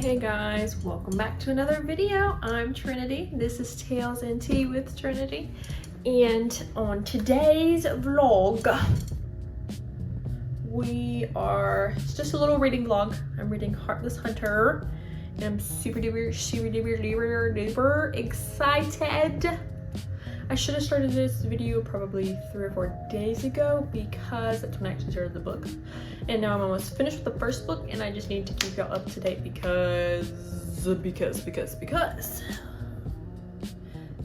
Hey guys, welcome back to another video. I'm Trinity. This is Tales and Tea with Trinity. And on today's vlog, it's just a little reading vlog. I'm reading Heartless Hunter and I'm super duper excited. I should have started this video probably 3 or 4 days ago because that's when I actually started the book. And now I'm almost finished with the first book and I just need to keep y'all up to date because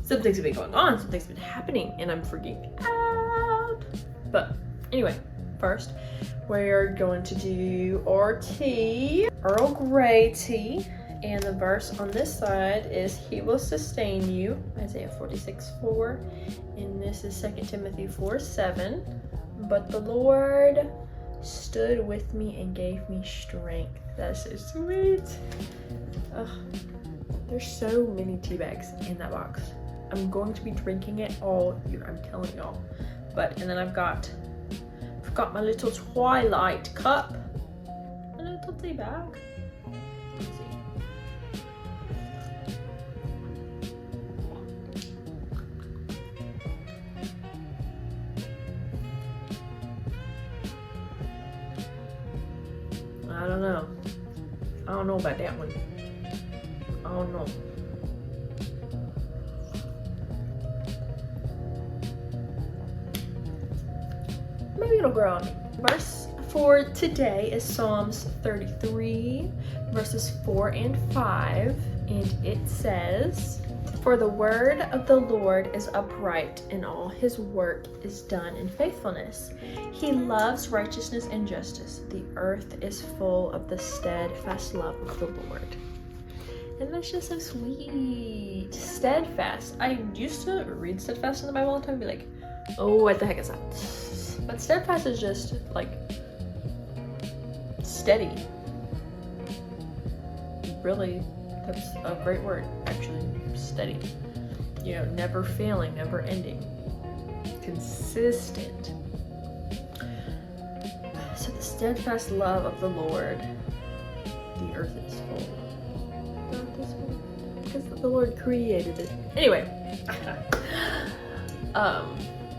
something's been going on, something's been happening and I'm freaking out. But anyway, first we're going to do our tea, Earl Grey tea. And the verse on this side is, He will sustain you, Isaiah 46:4. And this is 2 Timothy 4:7. But the Lord stood with me and gave me strength. That's so sweet. Ugh. There's so many tea bags in that box. I'm going to be drinking it all year, I'm telling y'all. And then I've got my little Twilight cup, a little tea bag. Let's see. I don't know. I don't know about that one. I don't know. Maybe it'll grow on me. Verse for today is Psalms 33, verses 4 and 5. And it says, For the word of the Lord is upright, and all his work is done in faithfulness. He loves righteousness and justice. The earth is full of the steadfast love of the Lord. And that's just so sweet. Steadfast. I used to read steadfast in the Bible all the time and be like, oh, what the heck is that? But steadfast is just like steady. Really, that's a great word, actually. Steady. You know, never failing, never ending. Consistent. So the steadfast love of the Lord, the earth is full. The earth is full. Because the Lord created it. Anyway. I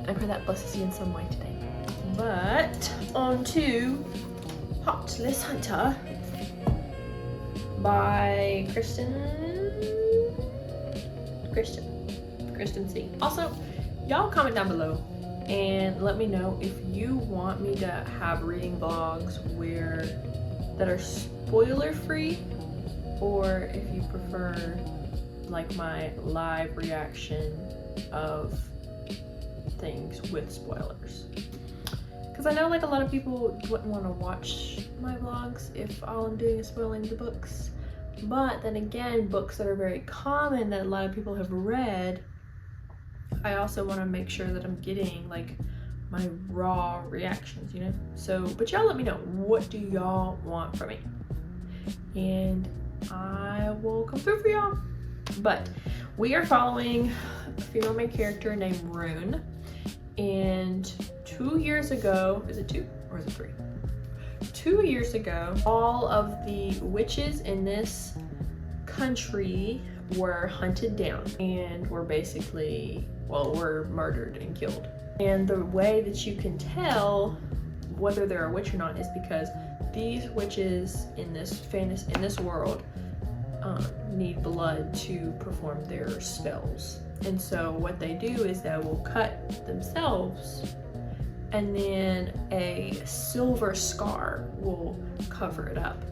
pray that blesses you in some way today. But on to Heartless Hunter by Kristen C. Also, y'all comment down below and let me know if you want me to have reading vlogs that are spoiler free, or if you prefer like my live reaction of things with spoilers. Because I know like a lot of people wouldn't want to watch my vlogs if all I'm doing is spoiling the books. But then again, books that are very common that a lot of people have read, I also want to make sure that I'm getting like my raw reactions, you know? So, but y'all let me know, what do y'all want from me? And I will come through for y'all. But we are following a female main character named Rune. And 2 years ago, is it 2 or is it 3? 2 years ago, all of the witches in this country were hunted down and were basically, were murdered and killed. And the way that you can tell whether they're a witch or not is because these witches in this world need blood to perform their spells. And so what they do is they will cut themselves, and then a silver scar will cover it up.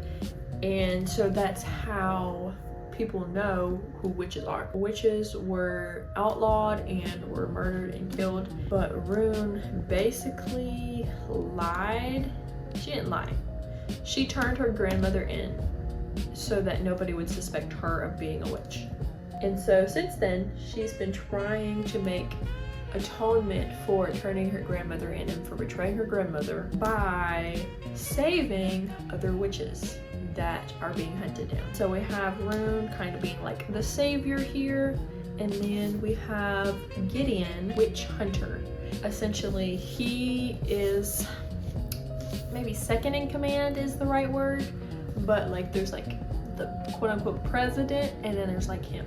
And so that's how people know who witches are. Witches were outlawed and were murdered and killed, but Rune basically lied. She didn't lie. She turned her grandmother in so that nobody would suspect her of being a witch. And so since then, she's been trying to make atonement for turning her grandmother in and for betraying her grandmother by saving other witches that are being hunted down. So we have Rune kind of being like the savior here, and then we have Gideon, witch hunter. Essentially, he is maybe second in command is the right word, but like there's like the quote-unquote president, and then there's like him.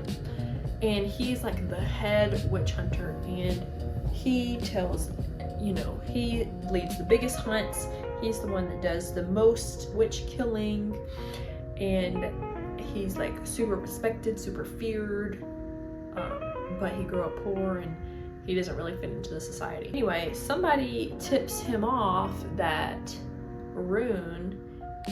And he's like the head witch hunter, and he tells, you know, he leads the biggest hunts. He's the one that does the most witch killing, and he's like super respected, super feared, but he grew up poor and he doesn't really fit into the society. Anyway, somebody tips him off that Rune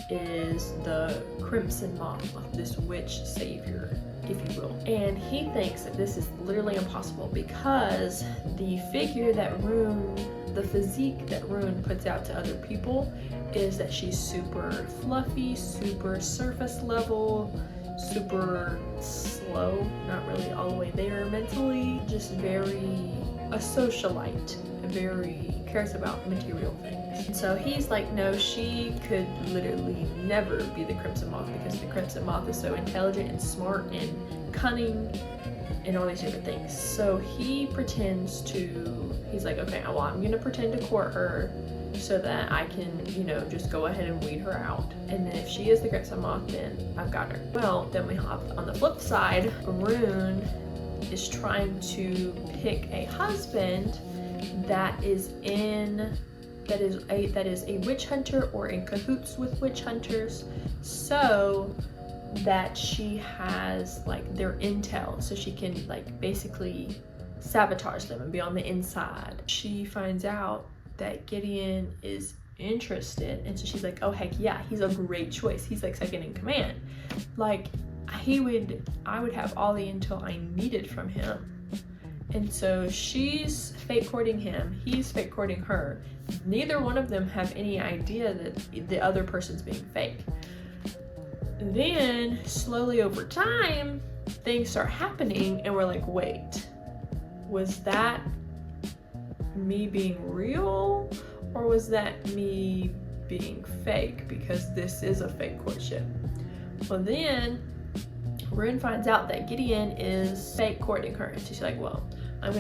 is the Crimson Moth, this witch savior, if you will. And he thinks that this is literally impossible because the figure that Rune, the physique that Rune puts out to other people is that she's super fluffy, super surface level, super slow, not really all the way there mentally, just very a socialite, very cares about material things. And so he's like, no, she could literally never be the Crimson Moth because the Crimson Moth is so intelligent and smart and cunning and all these different things. So he pretends to, he's like, okay, well, I'm gonna pretend to court her so that I can, you know, just go ahead and weed her out. And then if she is the Crimson Moth, then I've got her. Well, then we have, on the flip side, Rune is trying to pick a husband that is a witch hunter or in cahoots with witch hunters, so that she has like their intel, so she can like basically sabotage them and be on the inside. She finds out that Gideon is interested, and so she's like, oh heck yeah, he's a great choice. He's like second in command. Like I would have all the intel I needed from him. And so she's fake courting him, he's fake courting her. Neither one of them have any idea that the other person's being fake. Then slowly over time, things start happening and we're like, wait, was that me being real or was that me being fake? Because this is a fake courtship. Well, then Rune finds out that Gideon is fake courting her, and she's like, well, I'm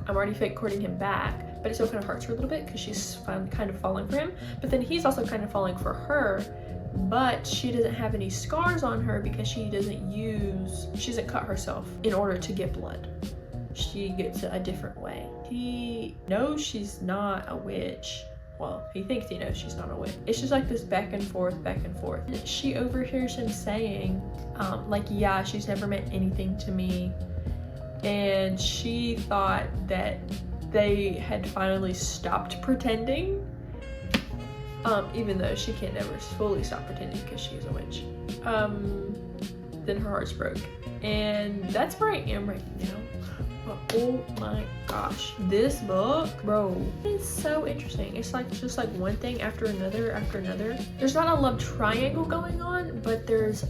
already fake courting him back, but it still kind of hurts her a little bit because she's kind of falling for him, but then he's also kind of falling for her, but she doesn't have any scars on her because she doesn't cut herself in order to get blood. She gets it a different way. He knows she's not a witch. Well, he thinks he knows she's not a witch. It's just like this back and forth, back and forth. She overhears him saying, like, yeah, she's never meant anything to me. And she thought that they had finally stopped pretending, even though she can never fully stop pretending because she's a witch. Then her heart's broke. And that's where I am right now. But oh my gosh, this book, bro, is so interesting. It's like just like one thing after another after another. There's not a love triangle going on, but there's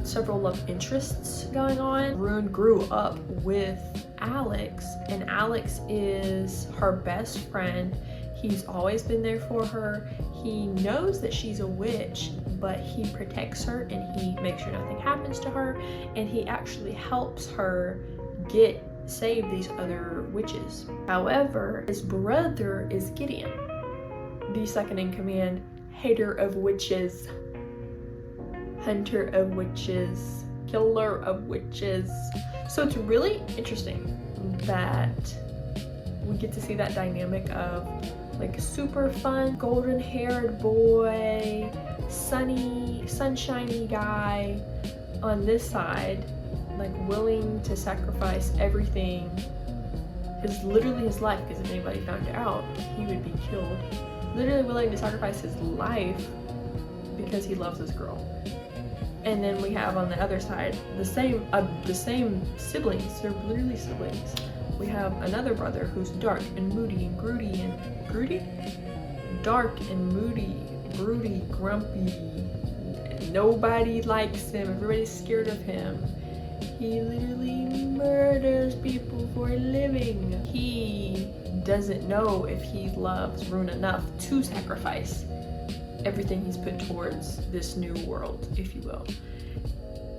several love interests going on. Rune grew up with Alex, and Alex is her best friend. He's always been there for her. He knows that she's a witch, but he protects her and he makes sure nothing happens to her, and he actually helps her save these other witches. However, his brother is Gideon, the second in command, hater of witches, hunter of witches, killer of witches. So it's really interesting that we get to see that dynamic of like super fun, golden haired boy, sunshiny guy on this side, like willing to sacrifice everything, literally his life, because if anybody found out, he would be killed. Literally willing to sacrifice his life because he loves this girl. And then we have on the other side the same siblings. They're literally siblings. We have another brother who's dark and moody and broody, dark and moody, broody, grumpy. Nobody likes him. Everybody's scared of him. He literally murders people for a living. He doesn't know if he loves Rune enough to sacrifice everything he's put towards this new world, if you will.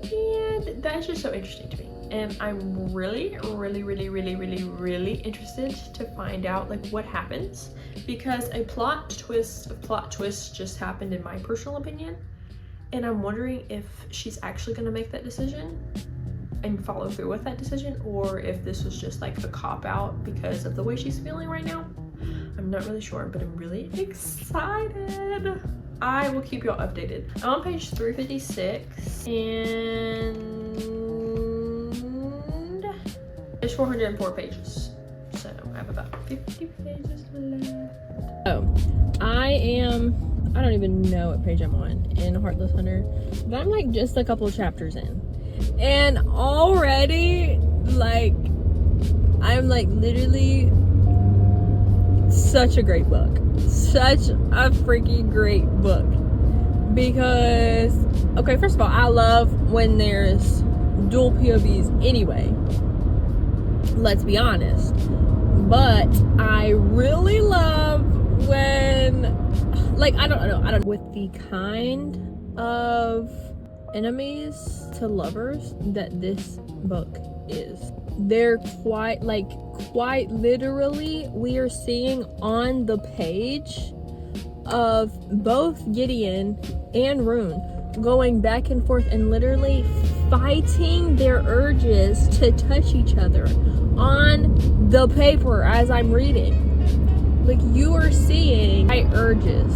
And that's just so interesting to me. And I'm really interested to find out like what happens, because a plot twist just happened in my personal opinion. And I'm wondering if she's actually gonna make that decision and follow through with that decision, or if this was just like a cop-out because of the way she's feeling right now. I'm not really sure, but I'm really excited. I will keep y'all updated. I'm on page 356 and there's 404 pages. So I have about 50 pages left. Oh, I don't even know what page I'm on in Heartless Hunter, but I'm like just a couple chapters in. And already, like, I'm like literally such a great book. Such a freaking great book. Because, okay, first of all, I love when there's dual POVs anyway. Let's be honest. But I really love when, like, I don't know, with the kind of enemies to lovers that this book is. They're quite literally, we are seeing on the page of both Gideon and Rune going back and forth and literally fighting their urges to touch each other on the paper as I'm reading. Like, you are seeing my urges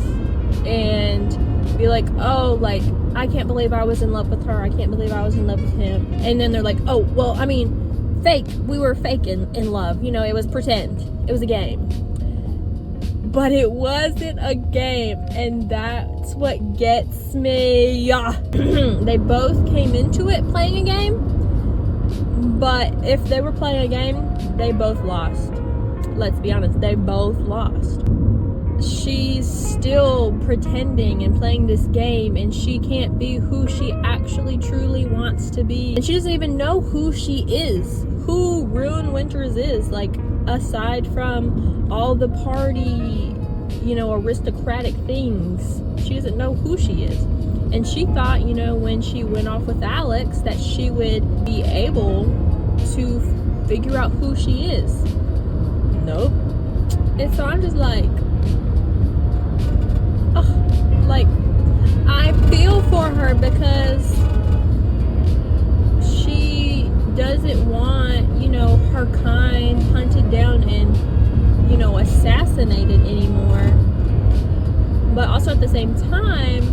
and be like, oh, like, I can't believe I was in love with her, I can't believe I was in love with him. And then they're like, oh, well, I mean, fake, we were fake in love, you know, it was pretend, it was a game. But it wasn't a game, and that's what gets me. They both came into it playing a game, but if they were playing a game, they both lost. Let's be honest, they both lost. She's still pretending and playing this game, and she can't be who she actually truly wants to be. And she doesn't even know who she is, who Rune Winters is, like, aside from all the party, you know, aristocratic things. She doesn't know who she is. And she thought, you know, when she went off with Alex, that she would be able to figure out who she is. Nope. And so I'm just like, oh, like, I feel for her because she doesn't want, you know, her kind hunted down and, you know, assassinated anymore. But also at the same time,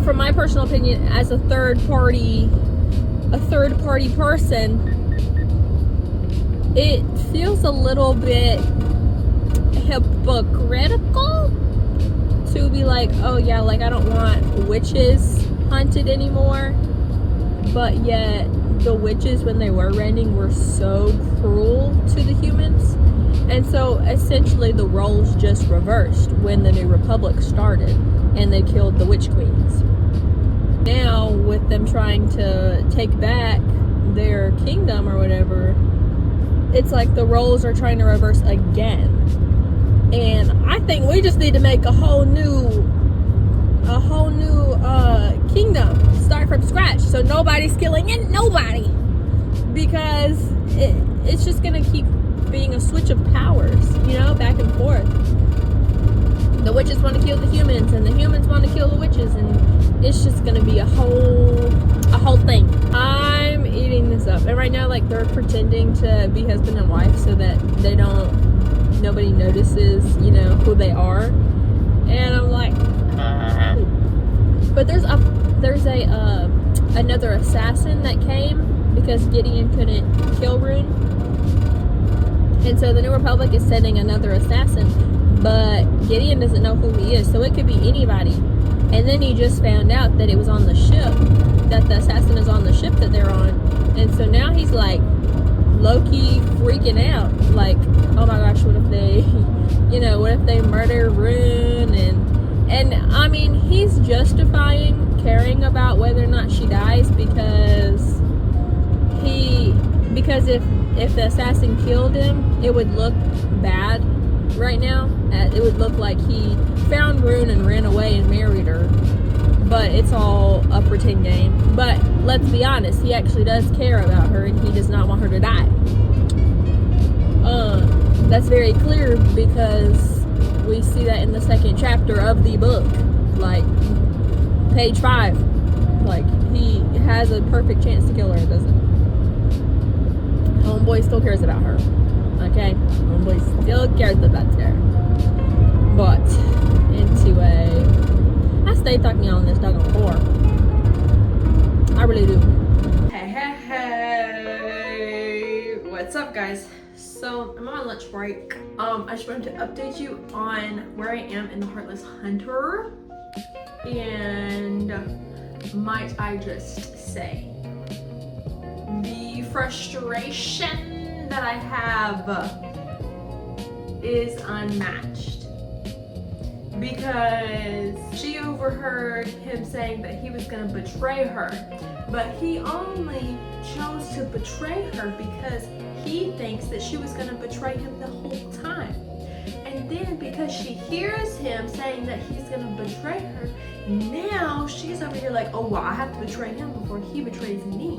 from my personal opinion, as a third party person, it feels a little bit hypocritical to be like, oh yeah, like, I don't want witches hunted anymore, but yet the witches, when they were reigning, were so cruel to the humans. And so essentially the roles just reversed when the New Republic started and they killed the witch queens. Now with them trying to take back their kingdom or whatever, it's like the roles are trying to reverse again. And I think we just need to make a whole new kingdom, start from scratch, so nobody's killing nobody, because it's just gonna keep being a switch of powers, you know, back and forth. The witches want to kill the humans, and the humans want to kill the witches, and it's just gonna be a whole thing. I'm eating this up, and right now, like, they're pretending to be husband and wife so that nobody notices, you know, who they are. And I'm like, but there's another assassin that came because Gideon couldn't kill Rune, and so the New Republic is sending another assassin, but Gideon doesn't know who he is, so it could be anybody. And then he just found out that it was on the ship, that the assassin is on the ship that they're on, and so now he's like low-key freaking out, like, oh my gosh, what if they, you know, what if they murder Rune? And I mean, he's justifying caring about whether or not she dies because if the assassin killed him, it would look bad right now. It would look like he found Rune and ran away and married her, but it's all a pretend game. But let's be honest, he actually does care about her, and he does not want her to die. That's very clear because we see that in the second chapter of the book. Like, page 5. Like, he has a perfect chance to kill her and doesn't. Homeboy still cares about her. Okay? Homeboy still cares about her. But, anyway, I stay talking on this doggone whore. I really do. Hey, what's up, guys? So I'm on lunch break. I just wanted to update you on where I am in the Heartless Hunter, and might I just say, the frustration that I have is unmatched, because she overheard him saying that he was going to betray her, but he only chose to betray her because he thinks that she was going to betray him the whole time. And then because she hears him saying that he's going to betray her, now she's over here like, oh, well, I have to betray him before he betrays me.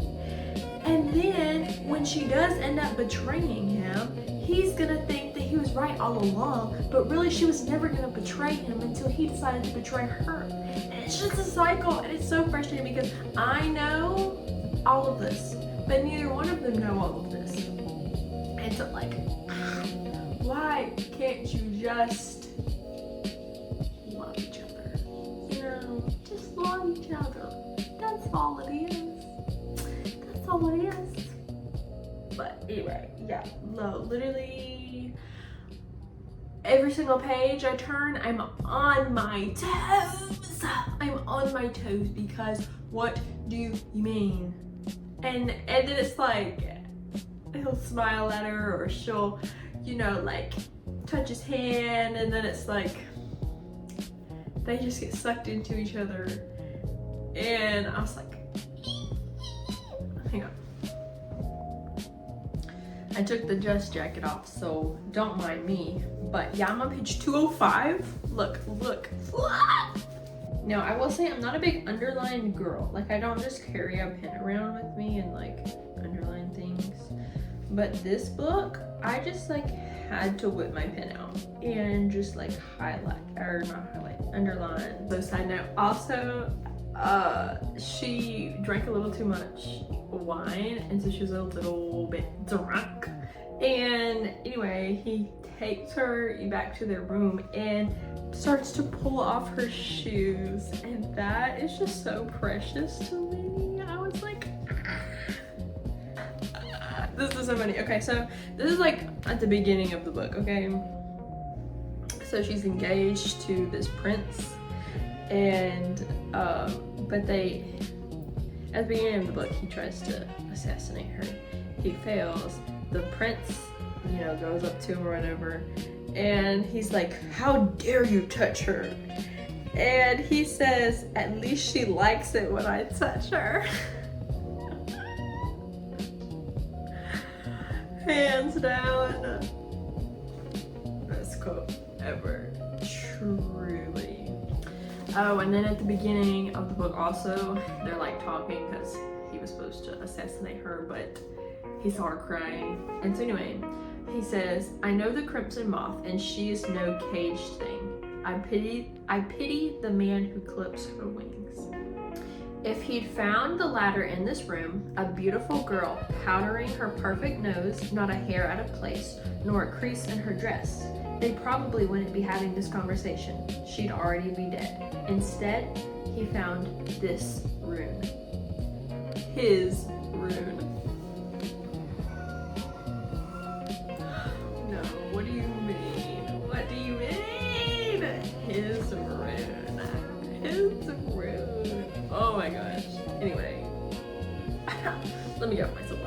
And then when she does end up betraying him, he's gonna think that he was right all along, but really she was never gonna betray him until he decided to betray her. And it's just a cycle, and it's so frustrating because I know all of this, but neither one of them know all of this. And so, like, why can't you just love each other? You know, just love each other. That's all it is. That's all it is. But anyway, yeah, literally every single page I turn, I'm on my toes. I'm on my toes because what do you mean? And then it's like, he'll smile at her, or she'll, you know, like touch his hand, and then it's like they just get sucked into each other. And I was like, hang on. I took the dust jacket off, so don't mind me. But yeah, I'm on page 205. Look. Now, I will say I'm not a big underline girl. Like, I don't just carry a pen around with me and like underline things. But this book, I just like had to whip my pen out and just like underline. So side note, also, she drank a little too much wine, and so she was a little bit drunk. And anyway, he takes her back to their room and starts to pull off her shoes, and that is just so precious to me. I was like, this is so funny. Okay, so this is like at the beginning of the book, okay? So she's engaged to this prince, and but they, at the beginning of the book, he tries to assassinate her. He fails. The prince, you know, goes up to him or whatever, and he's like, how dare you touch her? And he says, at least she likes it when I touch her. Hands down, best quote ever, truly. Oh, and then at the beginning of the book also, they're like talking because he was supposed to assassinate her, but he saw her crying. And so anyway, he says, I know the crimson moth, and she is no caged thing. I pity the man who clips her wings. If he'd found the ladder in this room, a beautiful girl powdering her perfect nose, not a hair out of place, nor a crease in her dress, they probably wouldn't be having this conversation. She'd already be dead. Instead, he found this rune. His rune. No, what do you mean? What do you mean? His rune. His rune. Oh my gosh. Anyway, let me get off my soapbox.